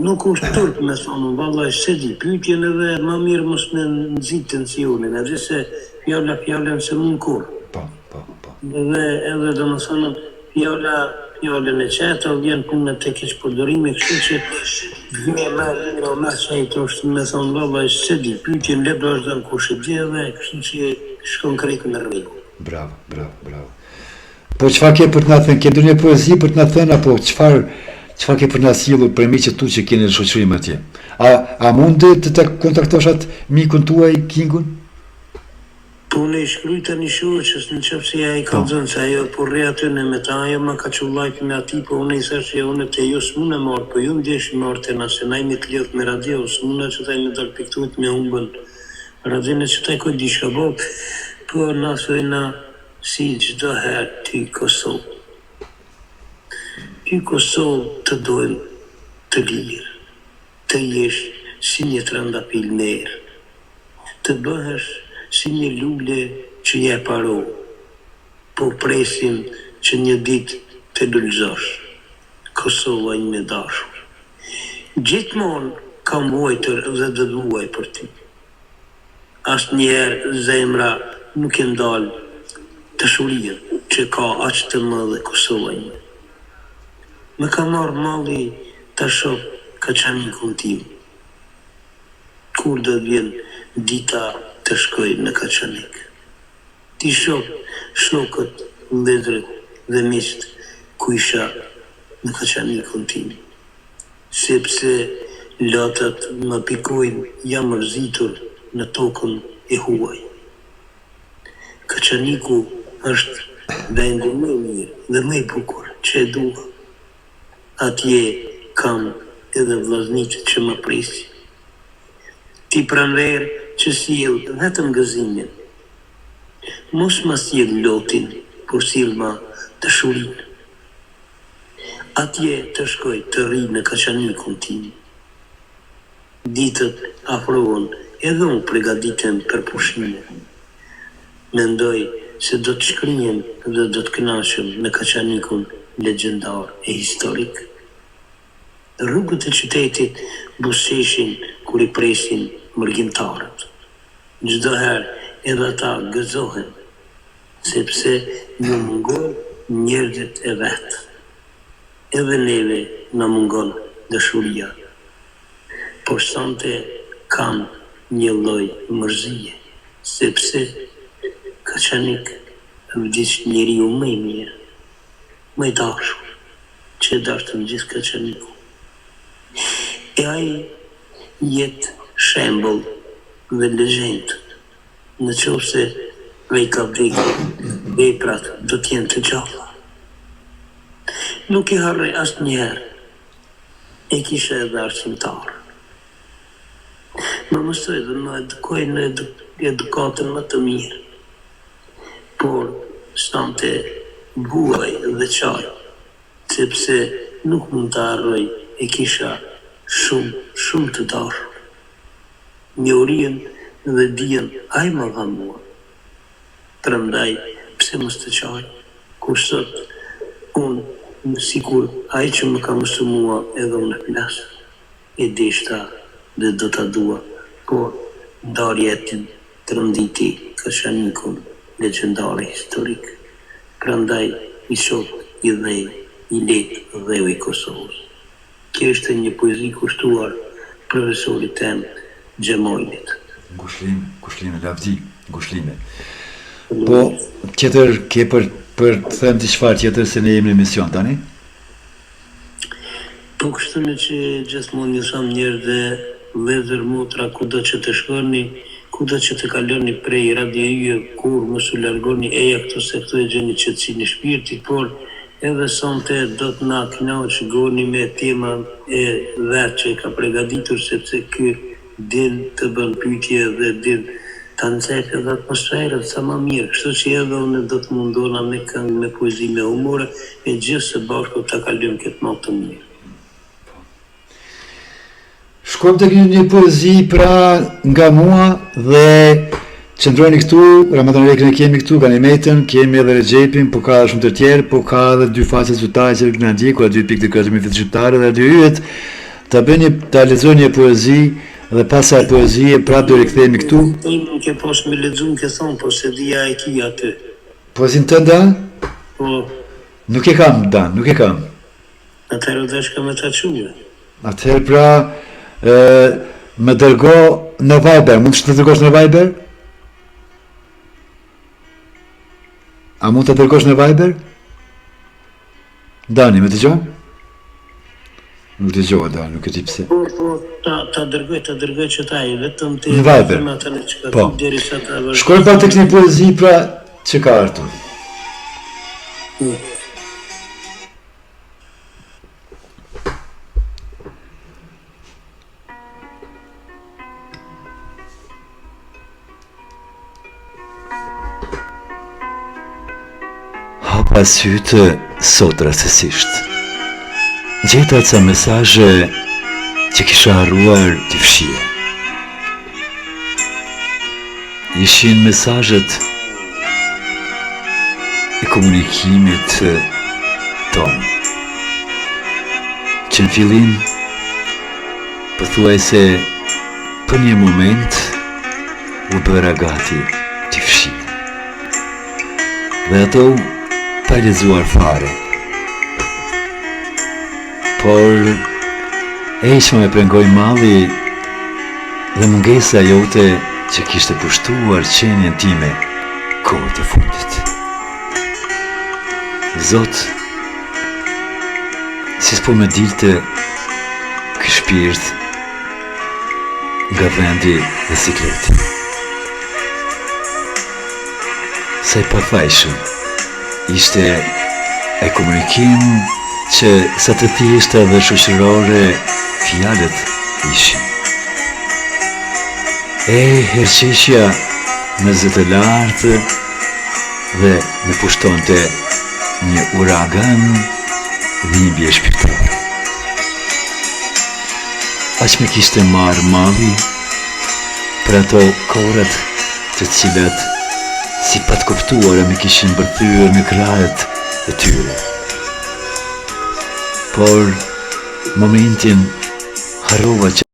Nuk është turp me thonë, valla se di, pyetjen edhe ma mirë mos me nëzit tensionin, edhe se fjallën se mund kur. Po. Edhe do më thonë, fjallën e qeta, vjen punë të keq përdorime, kështu që vjen me qajtë është me thonë, valla se di, pyetjen le do është dhe në kushe dhe, kështu që shkon krejt në rrigu. Bravo. Po çfarë ke për të na thënë? Ke ndonjë poezi për të na thënë apo çfarë ke për na sjellur për miqët tu që keni në shoqërim atje? A mund të kontaktosh atë mikun tuaj Kingun? Po ne shkruaj tani shoqës në qoftë se ai ka thënë se ajo po rri aty në me ta ajo më ka çullajt me aty, po unë i thash se unë te ju s'mund të marr, po ju ndjesh marr te na se na me të lidh me radio, s'mund të taj me dal piktuit me humbën. Radion që taj ko di shkabot, po na thojna si çdo herë ty Kosovë. Ty Kosovë të dojmë të lirë, të jesh si një trandafil merë, të bëhesh si një lule që je paro, po presim që një ditë të lulëzosh, Kosova një me dashur. Gjithmonë kam vojtër dhe dëduaj për ty. Asë njerë zemra nuk e ndalë të shurien që ka aqë të më dhe Kosova një. Më ka marrë malli të shok ka qanikun tim. Kur do vjen dita të shkoj në Kaçanik. Ti shokët, lezret dhe misht ku isha në Kaçanikun tim. Sepse latat më pikojnë jam mërzitur në tokën e huaj. Kaçaniku është vendi më mirë dhe më i bukur që e dua. Atje kam edhe vllazniqët që më prisi. Ti pranver që sjell vetëm gëzimin. Mos ma sjell lotin, por sjell ma dashurinë. Atje të shkoj të rri në Kaçanikun tim. Ditët afrohen edhe unë përgatitem për pushime. Mendoj se do të shkrijem dhe do të kënaqem në Kaçanikun legjendar e historik. Rrugët e qytetit buzëqeshin kur i presin mërgjimtarët. Çdo herë edhe ata gëzohen, sepse ju mungon njerëzit e vetë. Edhe neve na mungon dashuria. Por sante kam një lloj mërzie, sepse Kaçanik vdiq njeriu më i mirë, më i dashur, që e dashur gjithë Kaçaniku. E ai jetë shembull dhe legjendë. Në qoftë se ai ka vdekur, veprat do të jenë të gjalla. Nuk i harroj asnjëherë. E kisha edhe arsimtar. Më mësoj dhe më edukoj në edukatën më të mirë. Por stante buaj dhe qaj, sepse nuk mund të harroj, e kisha shumë të dashur. Njohurien dhe dijen ai më dha mua. Prandaj pse mos të qaj, kur sot unë sikur ai që më ka mësuar mua edhe unë flas, e deshta dhe do ta dua, por ndarjetin të rënditi Kaçanikun legjendare historik. Prandaj i shoh i dhej, i letë dheu i Kosovës. Kjo është një poezi kushtuar profesorit tem Xhemojlit. Ngushëllime, lavdi, ngushëllime. Po, tjetër ke për të thënë çfarë tjetër se ne jemi në emision tani? Po kështu në që gjithmonë ju tham njerëz dhe vëllezër motra kudo që të shkoni, kudo që të kaloni prej radioje, kur mos u largoni eja këtu se këtu e gjeni qetësinë e shpirtit, por edhe sonte do të na kënaqëgoni me tema e vetë që ka përgatitur, sepse ky din të bën pyetje dhe din ta nxjerrë edhe atmosferën sa më mirë. Kështu që edhe unë do të mundona me këngë, me poezi, me humor e gjithë së bashku ta kalojmë këtë natë të mirë. Shkojmë tek një poezi pra nga mua dhe qëndrojni këtu, Ramadan Rekën e kemi këtu, Ganimetën, kemi edhe Regjepin, po ka shumë të tjerë, po ka edhe dy faqe zyrtare që na ndjeku, dy pikë të kërcimit shqiptare dhe dy yjet ta lexoni një poezi dhe pas asaj poezie prapë do rikthehemi këtu. Nuk e pas me lexuar ke thonë, po se dia e ki aty. Poezin tënde? Po, Nuk e kam, Dan, nuk e kam. atëherë dash ka me ta quve. Atëherë pra, më dërgo në Viber, mund të dërgosh në Viber? A mund të dërgosh në Viber? Dani, më dëgjon? Nuk dëgjova, Dani, nuk e di pse. Po, ta dërgoj që ta i vetëm ti. Në Viber. Po. Shkoj pa tek një poezi pra që ka Artur. Hapa sytë sot rastësisht. Gjeta ca mesazhe që kisha harruar t'i fshije. Ishin mesazhet e komunikimit ton, që në fillim pothuajse për një moment u bëra gati t'i fshije. Dhe ato pa lexuar fare. Por eqë me prengoj malli dhe mungesa jote që kishte pushtuar qenien time kohët e fundit. Zot, si s'po me dilte ky shpirt nga vendi dhe sikleti. Sa i pafajshëm ishte e komunikim që sa të thjeshta dhe shoqërore fjalët ishin. Herqeshja në zë të lartë dhe me pushtonte një uragan dhimbje shpirtërore. Aq me kishte marrë malli për ato kohrat të cilat si pat kuptuara me kishin bërthyer në krahët e tyre. Por momentin harrova që